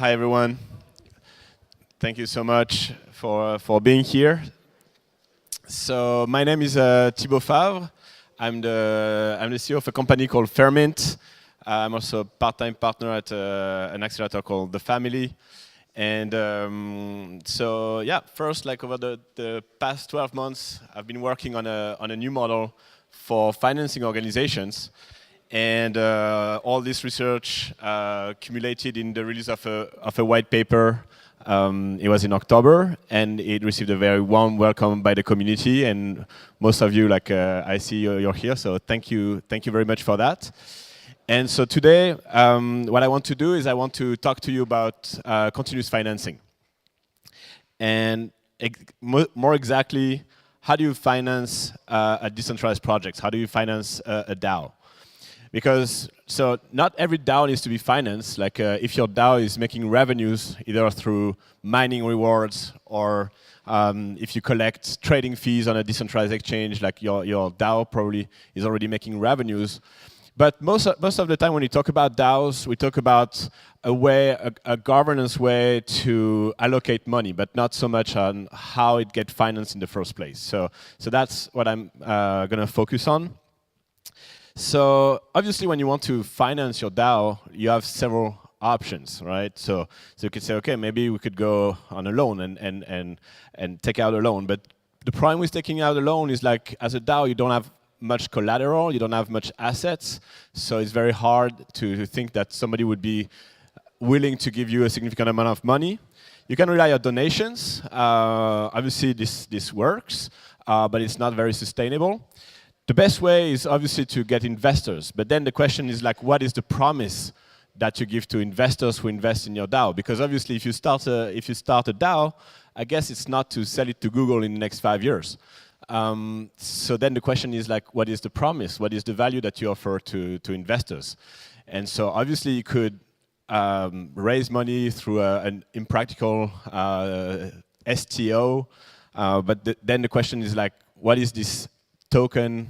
Hi, everyone. Thank you so much for being here. So my name is Thibauld Favre. I'm the CEO of a company called Fermint. I'm also a part-time partner at an accelerator called The Family. And so yeah, first, like over the past 12 months, I've been working on a new model for financing organizations. And all this research accumulated in the release of a white paper. It was in October, and it received a very warm welcome by the community. And most of you, like I see you're here, so thank you very much for that. And so today, what I want to do is I want to talk to you about continuous financing. And more exactly, how do you finance a decentralized project? How do you finance a DAO? Because so not every DAO needs to be financed. Like if your DAO is making revenues either through mining rewards or if you collect trading fees on a decentralized exchange, like your DAO probably is already making revenues. But most of the time when we talk about DAOs, we talk about a governance way to allocate money, but not so much on how it gets financed in the first place. So that's what I'm going to focus on. So obviously, when you want to finance your DAO, you have several options, right? So you could say, okay, maybe we could go on a loan and take out a loan. But the problem with taking out a loan is like, as a DAO, you don't have much collateral, you don't have much assets. So it's very hard to think that somebody would be willing to give you a significant amount of money. You can rely on donations. Obviously, this works, but it's not very sustainable. The best way is obviously to get investors, but then the question is like, what is the promise that you give to investors who invest in your DAO? Because obviously, if you start a DAO, I guess it's not to sell it to Google in the next 5 years. So then the question is like, what is the promise? What is the value that you offer to investors? And so obviously, you could raise money through an impractical STO, but then the question is like, what is this token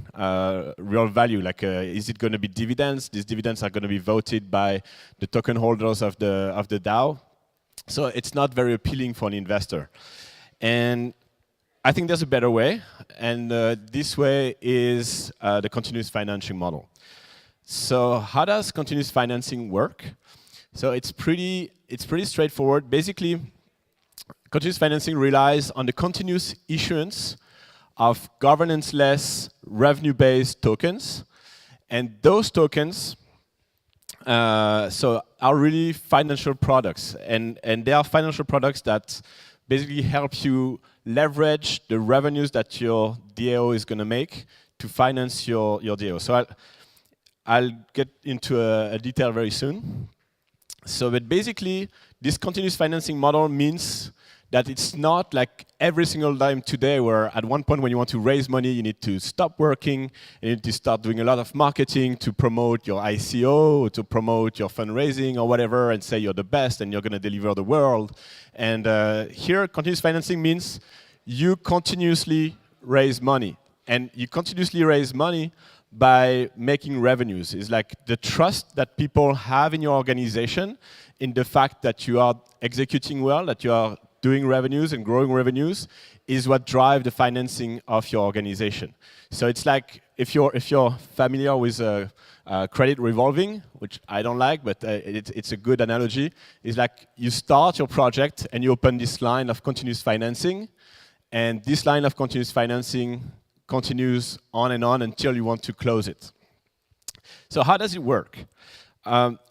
real value? Like, is it going to be dividends? These dividends are going to be voted by the token holders of the DAO. So it's not very appealing for an investor. And I think there's a better way, and this way is the continuous financing model. So how does continuous financing work? So it's pretty straightforward. Basically, continuous financing relies on the continuous issuance of governance-less, revenue-based tokens. And those tokens are really financial products. And they are financial products that basically help you leverage the revenues that your DAO is going to make to finance your DAO. So I'll get into a detail very soon. So but basically, this continuous financing model means that it's not like every single time today where at one point when you want to raise money, you need to stop working, and you need to start doing a lot of marketing to promote your ICO, to promote your fundraising or whatever, and say you're the best and you're going to deliver the world. And here, continuous financing means you continuously raise money. And you continuously raise money by making revenues. It's like the trust that people have in your organization, in the fact that you are executing well, that you are doing revenues and growing revenues, is what drives the financing of your organization. So it's like if you're familiar with credit revolving, which I don't like, but it's a good analogy. It's like you start your project and you open this line of continuous financing, and this line of continuous financing continues on and on until you want to close it. So how does it work?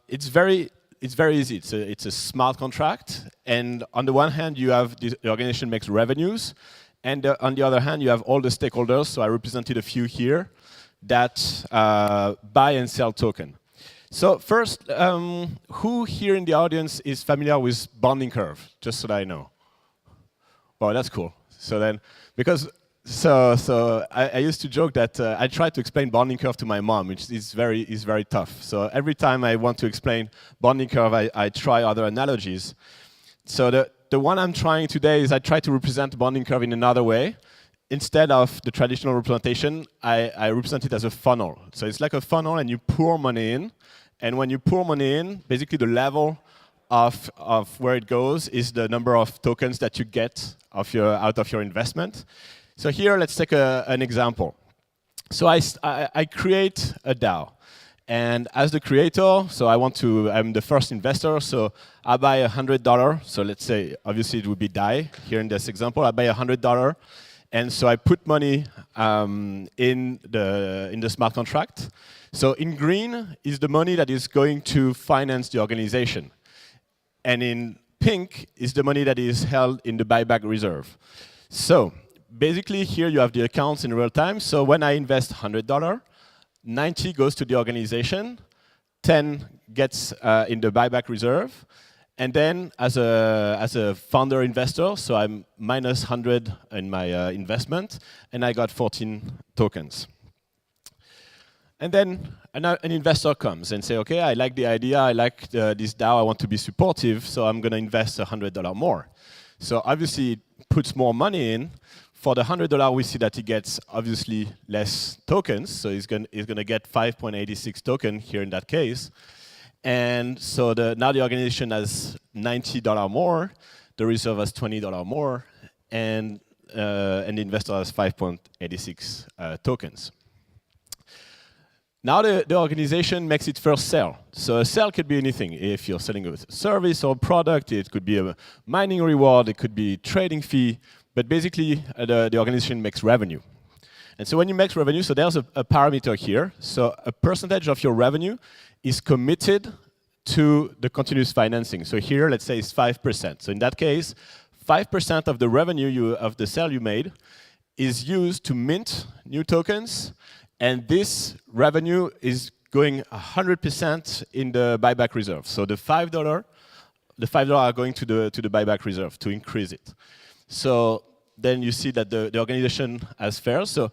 It's very easy. It's a smart contract, and on the one hand, you have the organization makes revenues, and on the other hand, you have all the stakeholders. So I represented a few here that buy and sell token. So first, who here in the audience is familiar with bonding curve? Just so that I know. Well, that's cool. So then, because So I used to joke that I try to explain bonding curve to my mom, which is very tough. So every time I want to explain bonding curve, I try other analogies. So the one I'm trying today is I try to represent the bonding curve in another way. Instead of the traditional representation, I represent it as a funnel. So it's like a funnel, and you pour money in. And when you pour money in, basically the level of where it goes is the number of tokens that you get out of your investment. So here, let's take an example. So I create a DAO. And as the creator, so I'm the first investor, so I buy $100. So let's say, obviously it would be DAI here in this example. I buy $100, and so I put money in the smart contract. So in green is the money that is going to finance the organization. And in pink is the money that is held in the buyback reserve. So basically here you have the accounts in real time. So when I invest $100, 90 goes to the organization, 10 gets in the buyback reserve, and then as a founder investor, so I'm minus 100 in my investment, and I got 14 tokens. And then an investor comes and say, okay, I like the idea, I like this DAO, I want to be supportive, so I'm going to invest $100 more. So obviously it puts more money in. For the $100, we see that he gets obviously less tokens, so he's going to get 5.86 token here in that case. And so now the organization has $90 more, the reserve has $20 more, and the investor has 5.86 tokens. Now the organization makes its first sale. So a sale could be anything. If you're selling a service or product, it could be a mining reward, it could be trading fee, but basically the organization makes revenue. And so when you make revenue, so there's a parameter here. So a percentage of your revenue is committed to the continuous financing. So here, let's say it's 5%. So in that case, 5% of the revenue of the sale you made is used to mint new tokens. And this revenue is going 100% in the buyback reserve. So the $5 are going to the buyback reserve to increase it. So then you see that the organization has fair. So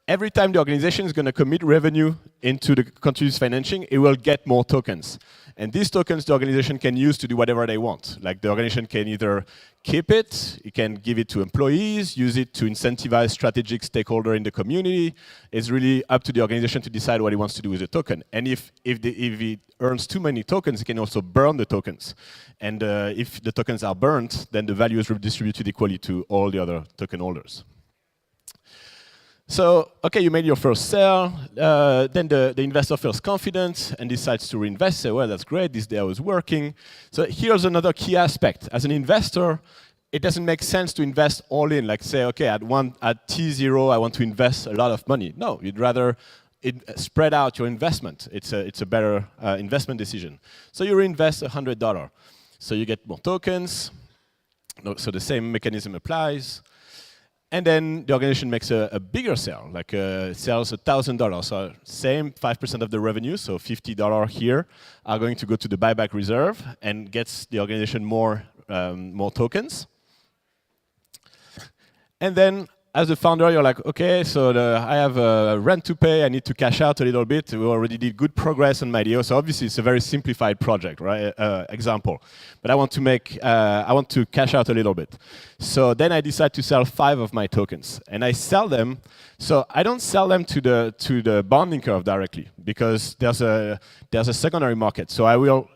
every time the organization is going to commit revenue into the continuous financing, it will get more tokens. And these tokens the organization can use to do whatever they want. Like the organization can either keep it can give it to employees, use it to incentivize strategic stakeholder in the community. It's really up to the organization to decide what it wants to do with the token. And if it earns too many tokens, it can also burn the tokens. And if the tokens are burnt, then the value is redistributed equally to all the other token holders. So, okay, you made your first sale, then the investor feels confident and decides to reinvest, say, well, that's great, this DAO is working. So here's another key aspect. As an investor, it doesn't make sense to invest all in, like say, okay, at T0, I want to invest a lot of money. No, you'd rather spread out your investment. It's a better investment decision. So you reinvest $100. So you get more tokens, so the same mechanism applies. And then the organization makes a bigger sale, like sells $1,000. So same 5% of the revenue, so $50 here, are going to go to the buyback reserve and gets the organization more tokens. And then as a founder, you're like, okay, so I have rent to pay, I need to cash out a little bit. We already did good progress on my DAO, so obviously it's a very simplified project, right? Example. But I want to cash out a little bit. So then I decide to sell 5 of my tokens, and I sell them. So I don't sell them to the bonding curve directly because there's a secondary market. So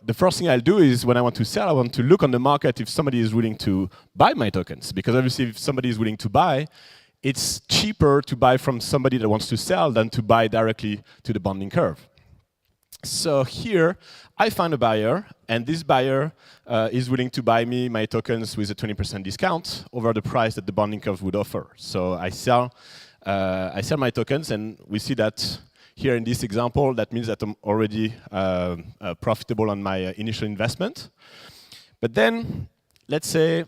the first thing I'll do is when I want to sell, I want to look on the market if somebody is willing to buy my tokens, because obviously if somebody is willing to buy, it's cheaper to buy from somebody that wants to sell than to buy directly to the bonding curve. So here, I find a buyer, and this buyer is willing to buy me my tokens with a 20% discount over the price that the bonding curve would offer. So I sell my tokens, and we see that here in this example, that means that I'm already profitable on my initial investment. But then, let's say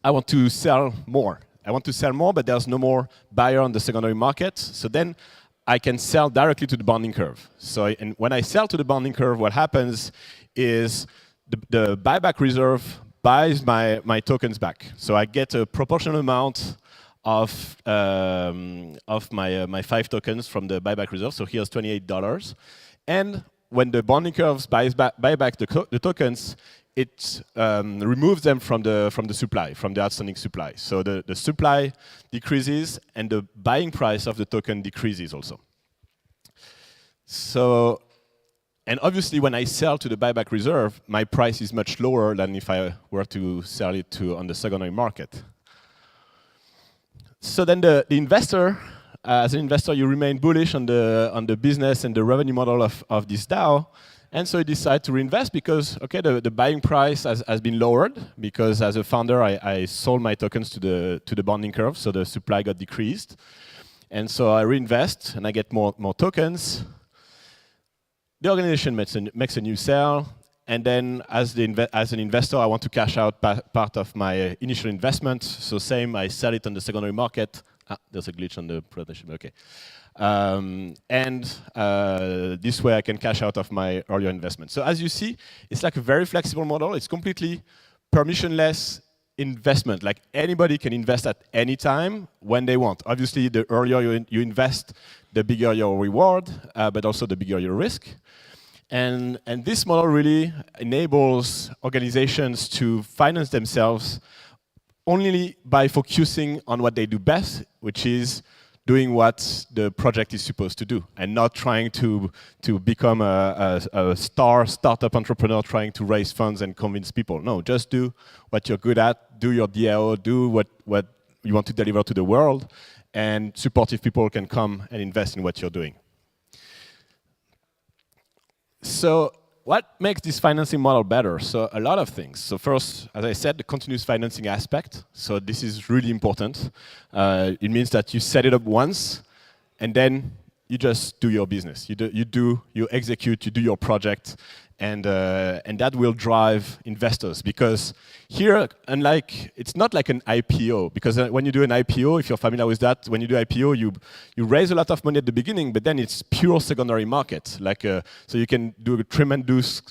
I want to sell more. I want to sell more, but there's no more buyer on the secondary market. So then I can sell directly to the bonding curve. So and when I sell to the bonding curve, what happens is the buyback reserve buys my tokens back. So I get a proportional amount of my 5 tokens from the buyback reserve. So here's $28. And when the bonding curves buy back the tokens, it removes them from the supply, from the outstanding supply. So the supply decreases and the buying price of the token decreases also. So And obviously, when I sell to the buyback reserve, my price is much lower than if I were to sell it on the secondary market. So then the investor, as an investor, you remain bullish on the business and the revenue model of this DAO. And so you decide to reinvest because, okay, the buying price has been lowered because as a founder, I sold my tokens to the bonding curve, so the supply got decreased. And so I reinvest and I get more tokens. The organization makes a new sale, and then as an investor, I want to cash out part of my initial investment. So same, I sell it on the secondary market. There's a glitch on the presentation, okay. This way I can cash out of my earlier investment. So as you see, it's like a very flexible model. It's completely permissionless investment. Like anybody can invest at any time when they want. Obviously, the earlier you invest, the bigger your reward, but also the bigger your risk. And this model really enables organizations to finance themselves only by focusing on what they do best, which is doing what the project is supposed to do, and not trying to become a startup entrepreneur trying to raise funds and convince people. No, just do what you're good at, do your DAO, do what you want to deliver to the world, and supportive people can come and invest in what you're doing. So what makes this financing model better? So a lot of things. So first, as I said, the continuous financing aspect. So this is really important. It means that you set it up once, and then you just do your business. You execute, you do your project, and that will drive investors. Because here, it's not like an IPO. Because when you do an IPO, if you're familiar with that, when you do IPO, you raise a lot of money at the beginning, but then it's pure secondary market. So you can do a tremendous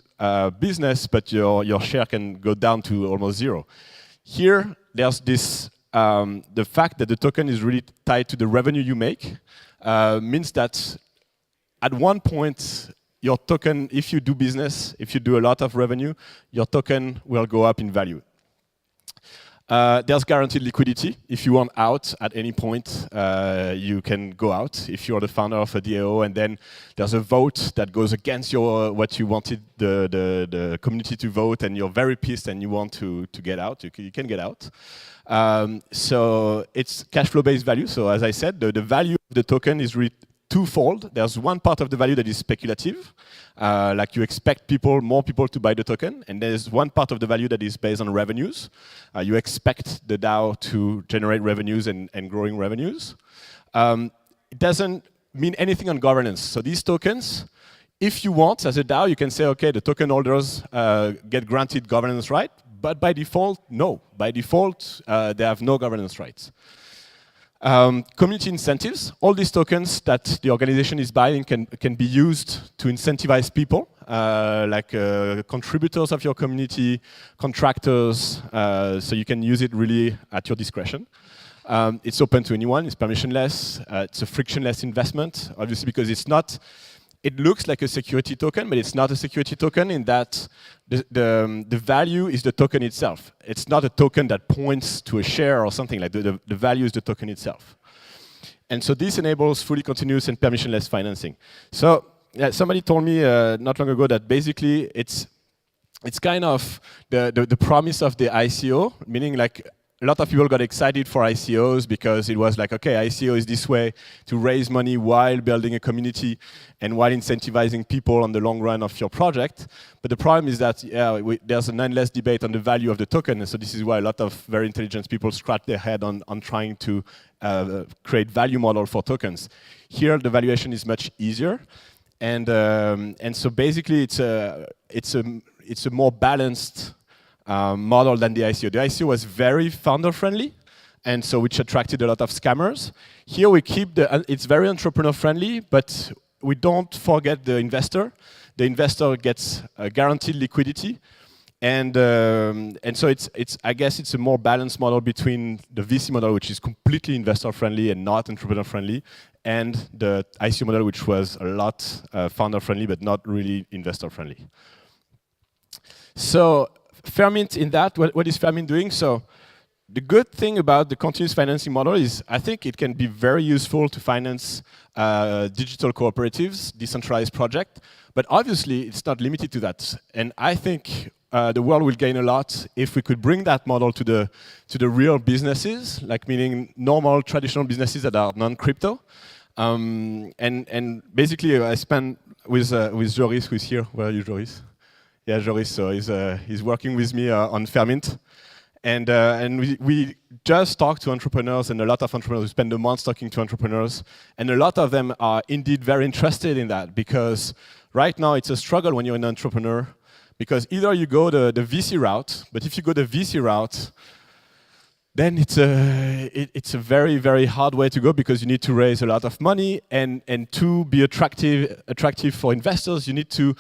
business, but your share can go down to almost zero. Here, there's this, the fact that the token is really tied to the revenue you make, means that at one point, your token, if you do business, if you do a lot of revenue, your token will go up in value. There's guaranteed liquidity. If you want out at any point, you can go out if you're the founder of a DAO, and then there's a vote that goes against what you wanted the community to vote, and you're very pissed and you want to get out, you can get out. So it's cash flow-based value. So as I said, the value of the token is really twofold. There's one part of the value that is speculative, like you expect more people to buy the token, and there's one part of the value that is based on revenues. You expect the DAO to generate revenues and growing revenues. It doesn't mean anything on governance. So these tokens, if you want, as a DAO, you can say, okay, the token holders get granted governance right, but by default, no. By default, they have no governance rights. Community incentives. All these tokens that the organization is buying can be used to incentivize people, like contributors of your community, contractors, so you can use it really at your discretion. It's open to anyone, it's permissionless, it's a frictionless investment, obviously because it looks like a security token, but it's not a security token in that the value is the token itself. It's not a token that points to a share or something like the value is the token itself. And so this enables fully continuous and permissionless financing. So somebody told me not long ago that basically it's kind of the promise of the ICO, meaning like a lot of people got excited for ICOs because it was like, okay, ICO is this way to raise money while building a community and while incentivizing people on the long run of your project. But the problem is that there's an endless debate on the value of the token. And so this is why a lot of very intelligent people scratch their head on trying to create value model for tokens. Here, the valuation is much easier. And so basically, it's a more balanced model than the ICO. The ICO was very founder-friendly, and so which attracted a lot of scammers. Here we keep it's very entrepreneur-friendly, but we don't forget the investor. The investor gets guaranteed liquidity, and so I guess it's a more balanced model between the VC model, which is completely investor-friendly and not entrepreneur-friendly, and the ICO model, which was a lot founder-friendly but not really investor-friendly. So Fairmint in that, what is Fairmint doing? So the good thing about the continuous financing model is I think it can be very useful to finance digital cooperatives, decentralized projects, but obviously it's not limited to that. And I think the world will gain a lot if we could bring that model to the real businesses, like meaning normal traditional businesses that are non-crypto. And basically I spent with Joris, who's here. Where are you, Joris? Yeah, Joris. So he's working with me on Fermint. And we just talked to entrepreneurs, and a lot of entrepreneurs. We spend a month talking to entrepreneurs, and a lot of them are indeed very interested in that, because right now it's a struggle when you're an entrepreneur, because either you go the VC route, but if you go the VC route, then it's a very, very hard way to go, because you need to raise a lot of money, and to be attractive for investors, you need to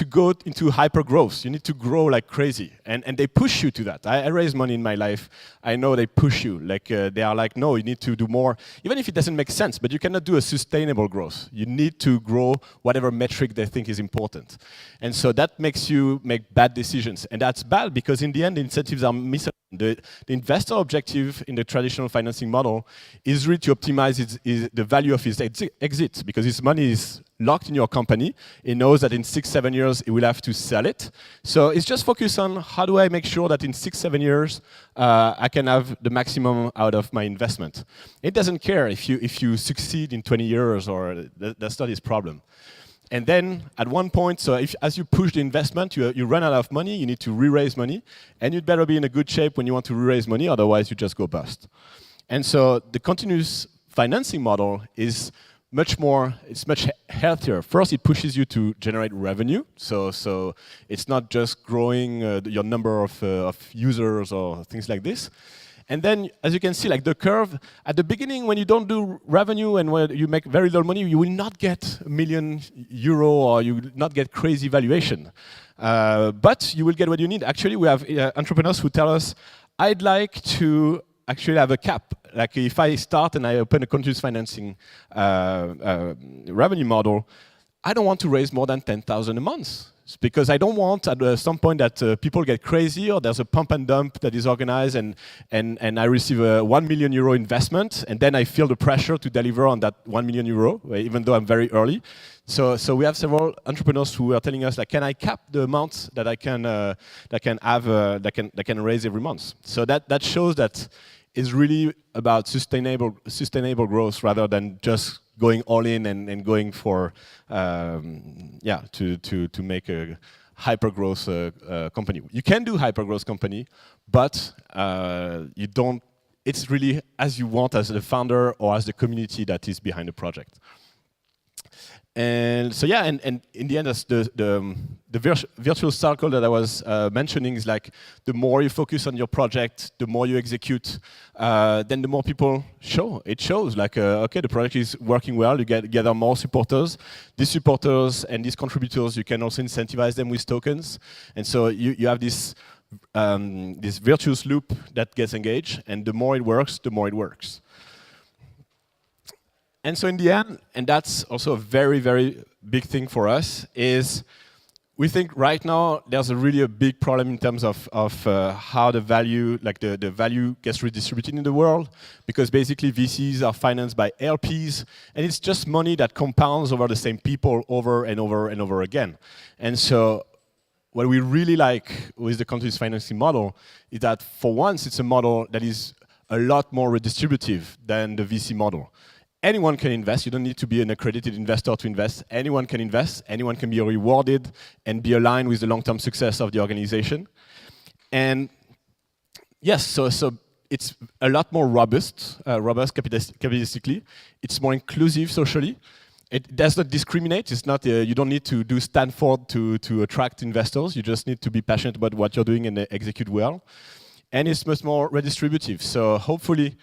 go into hyper growth. You need to grow like crazy, and they push you to that. I raise money in my life. I know they push you. Like they are like, no, you need to do more, even if it doesn't make sense. But you cannot do a sustainable growth. You need to grow whatever metric they think is important, and so that makes you make bad decisions, and that's bad because in the end, the incentives are misaligned. The investor objective in the traditional financing model is really to optimize the value of his exit, because his money is locked in your company. He knows that in 6-7 years he will have to sell it. So it's just focused on how do I make sure that in 6-7 years I can have the maximum out of my investment. It doesn't care if you succeed in 20 years, or that's not his problem. And then at one point, so as you push the investment, you run out of money, you need to re-raise money, and you'd better be in a good shape when you want to re-raise money, otherwise you just go bust. And so the continuous financing model is much healthier. First, it pushes you to generate revenue, so it's not just growing your number of users or things like this. And then, as you can see, like the curve, at the beginning, when you don't do revenue and when you make very little money, you will not get €1 million, or you will not get crazy valuation. But you will get what you need. Actually, we have entrepreneurs who tell us, I'd like to actually have a cap. Like if I start and I open a continuous financing revenue model, I don't want to raise more than 10,000 a month. It's because I don't want at some point that people get crazy, or there's a pump and dump that is organized, and I receive a €1 million investment, and then I feel the pressure to deliver on that €1 million, even though I'm very early. So we have several entrepreneurs who are telling us, like, can I cap the amount that I can raise every month? So that shows that it's really about sustainable growth rather than just going all in and going for to make a hyper growth company. You can do hyper growth company, but you don't. It's really as you want as the founder or as the community that is behind the project. And so and in the end, that's the virtual circle that I was mentioning is like the more you focus on your project, the more you execute, then the more people show. It shows like, okay, the project is working well, you gather more supporters. These supporters and these contributors, you can also incentivize them with tokens. And so you have this virtuous loop that gets engaged, and the more it works, the more it works. And so in the end, and that's also a very, very big thing for us, is we think right now there's really a big problem in terms of how the value, like the value gets redistributed in the world, because basically VCs are financed by LPs, and it's just money that compounds over the same people over and over and over again. And so what we really like with the continuous financing model is that for once it's a model that is a lot more redistributive than the VC model. Anyone can invest. You don't need to be an accredited investor to invest. Anyone can invest. Anyone can be rewarded and be aligned with the long-term success of the organization. And yes, so it's a lot more robust capitalistically. It's more inclusive socially. It does not discriminate. It's not. You don't need to do Stanford to attract investors. You just need to be passionate about what you're doing and execute well. And it's much more redistributive. So hopefully.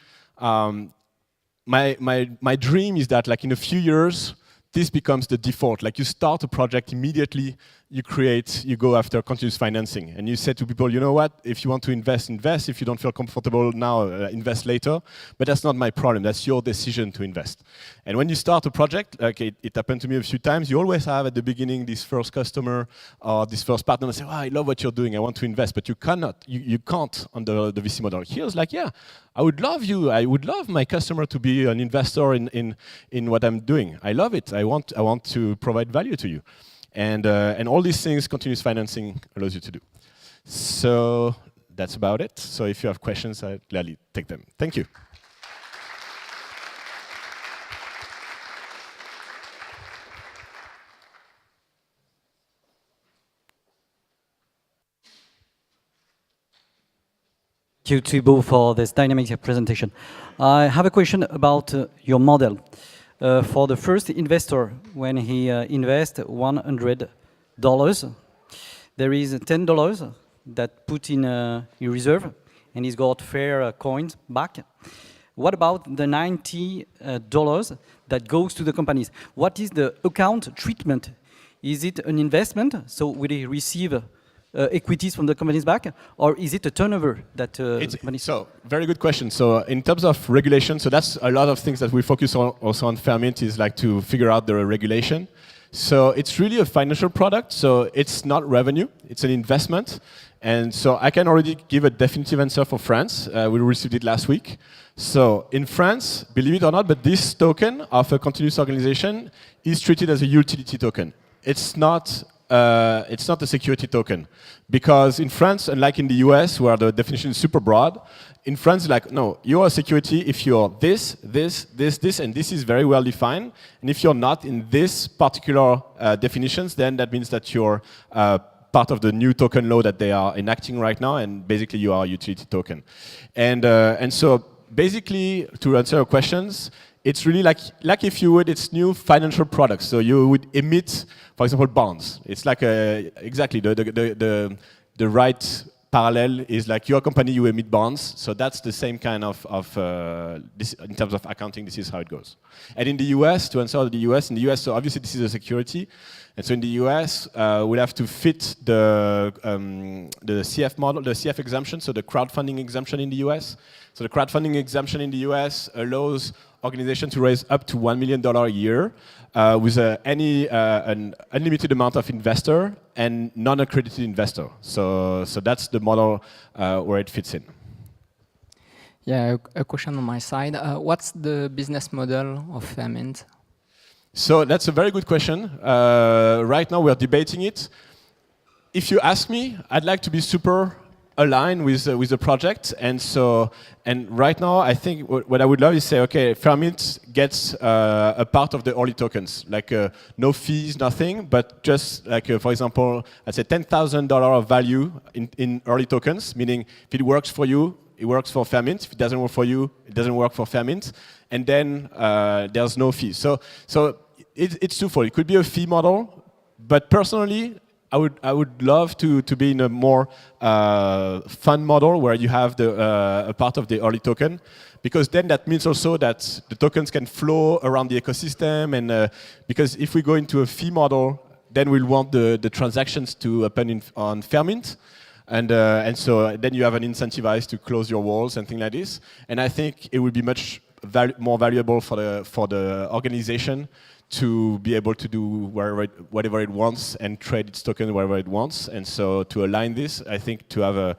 My dream is that, like, in a few years, this becomes the default. Like, you start a project immediately, you go after continuous financing, and you say to people, you know what, if you want to invest, invest. If you don't feel comfortable now, invest later. But that's not my problem. That's your decision to invest. And when you start a project, like it happened to me a few times, you always have at the beginning this first customer or this first partner and say, oh, I love what you're doing, I want to invest. But you can't on the VC model. Here it's like, yeah, I would love my customer to be an investor in what I'm doing. I love it. I want to provide value to you. And all these things continuous financing allows you to do. So that's about it. So if you have questions, I'd gladly take them. Thank you. Thank you, Thibauld, for this dynamic presentation. I have a question about your model. For the first investor, when he invests $100, there is $10 that put in a reserve, and he's got fair coins back. What about the $90 that goes to the companies? What is the account treatment? Is it an investment? So will he receive equities from the companies back, or is it a turnover that companies? So, very good question. So, in terms of regulation, so that's a lot of things that we focus on also on Fairmint is like to figure out the regulation. So, it's really a financial product. So, it's not revenue; it's an investment. And so, I can already give a definitive answer for France. We received it last week. So, in France, believe it or not, but this token of a continuous organization is treated as a utility token. It's not a security token. Because in France, unlike in the US, where the definition is super broad, in France, like, no, you are security if you're this, and this is very well defined. And if you're not in this particular definitions, then that means that you're part of the new token law that they are enacting right now, and basically you are a utility token. And so basically, to answer your questions, it's really like if you would, it's new financial products. So you would emit, for example, bonds. It's like exactly the right parallel is like your company, you emit bonds. So that's the same kind of this, in terms of accounting, this is how it goes. And in the US, to answer in the US, so obviously this is a security. And so in the US, we'll have to fit the CF model, the CF exemption, so the crowdfunding exemption in the US. So the crowdfunding exemption in the US allows organizations to raise up to $1 million a year with an unlimited amount of investor and non-accredited investor. So that's the model where it fits in. Yeah, a question on my side. What's the business model of Fairmint? So that's a very good question. Right now we're debating it. If you ask me, I'd like to be super aligned with the project, and right now I think what I would love is say, okay, Fairmint gets a part of the early tokens, like no fees, nothing, but just like for example, I'd say $10,000 of value in early tokens, meaning if it works for you, it works for Fairmint. If it doesn't work for you, it doesn't work for Fairmint. And then there's no fee. So it's twofold. It could be a fee model, but personally, I would love to be in a more fun model where you have a part of the early token, because then that means also that the tokens can flow around the ecosystem, and because if we go into a fee model, then we'll want the transactions to happen on Fairmint. And so then you have an incentivized to close your walls and things like this. And I think it would be much more valuable for the organization to be able to do whatever it wants and trade its token wherever it wants. And so to align this, I think to have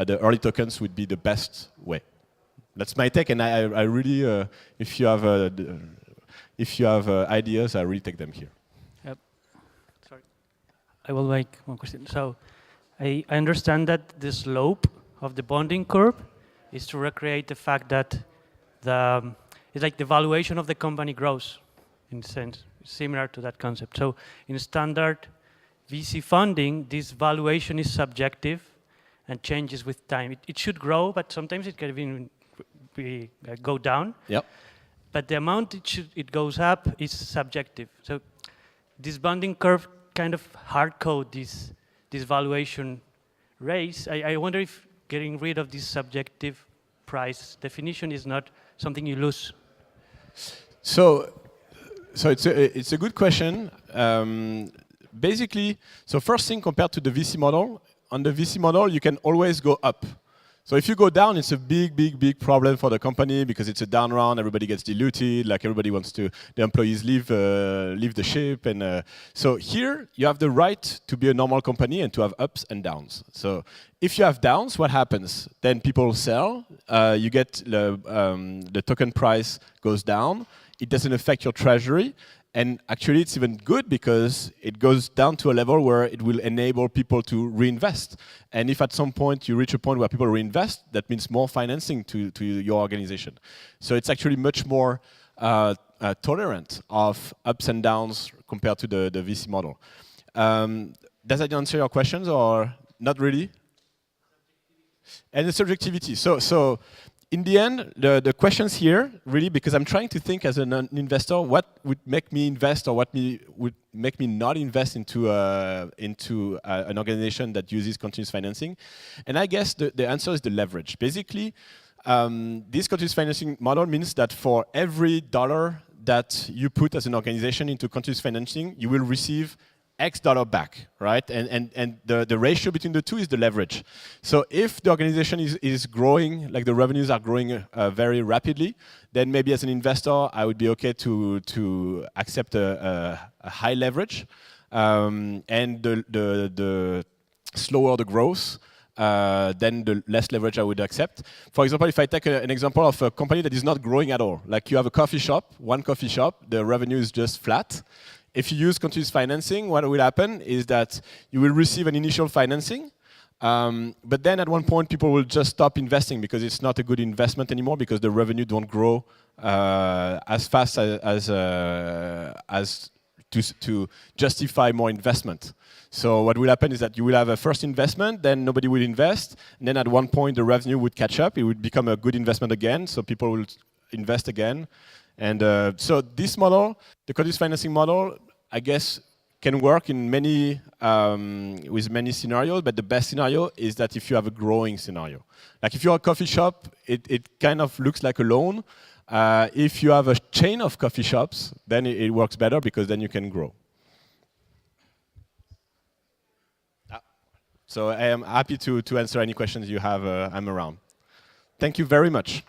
the early tokens would be the best way. That's my take, and I really, if you have ideas, I really take them here. Yep. Sorry, I will make one question. So I understand that the slope of the bonding curve is to recreate the fact that it's like the valuation of the company grows, in a sense, similar to that concept. So in standard VC funding, this valuation is subjective and changes with time. It should grow, but sometimes it can even go down. Yep. But the amount it goes up is subjective. So this bonding curve kind of hard code this valuation raise. I wonder if getting rid of this subjective price definition is not something you lose. So it's a good question. basically, so first thing compared to the VC model, on the VC model, you can always go up. So if you go down, it's a big problem for the company because it's a down round. Everybody gets diluted. Like everybody wants to, the employees leave the ship. And so here you have the right to be a normal company and to have ups and downs. So if you have downs, what happens? Then people sell. You get the token price goes down. It doesn't affect your treasury. And actually, it's even good because it goes down to a level where it will enable people to reinvest. And if at some point you reach a point where people reinvest, that means more financing to your organization. So it's actually much more tolerant of ups and downs compared to the VC model. Does that answer your questions or not really? And the subjectivity. So in the end, the questions here, really, because I'm trying to think as an investor, what would make me invest or what would make me not invest into an organization that uses continuous financing? And I guess the answer is the leverage. Basically, this continuous financing model means that for every dollar that you put as an organization into continuous financing, you will receive X dollar back, right? And the ratio between the two is the leverage. So if the organization is growing, like the revenues are growing very rapidly, then maybe as an investor, I would be okay to accept a high leverage. And the slower the growth, then the less leverage I would accept. For example, if I take an example of a company that is not growing at all, like you have a coffee shop, one coffee shop, the revenue is just flat. If you use continuous financing, what will happen is that you will receive an initial financing, but then at one point people will just stop investing because it's not a good investment anymore because the revenue don't grow as fast as to justify more investment. So what will happen is that you will have a first investment, then nobody will invest, and then at one point the revenue would catch up, it would become a good investment again, so people will invest again. And so this model, the continuous financing model, I guess can work in many with many scenarios, but the best scenario is that if you have a growing scenario. Like if you're a coffee shop, it kind of looks like a loan. If you have a chain of coffee shops, then it works better because then you can grow. So I am happy to answer any questions you have. I'm around. Thank you very much.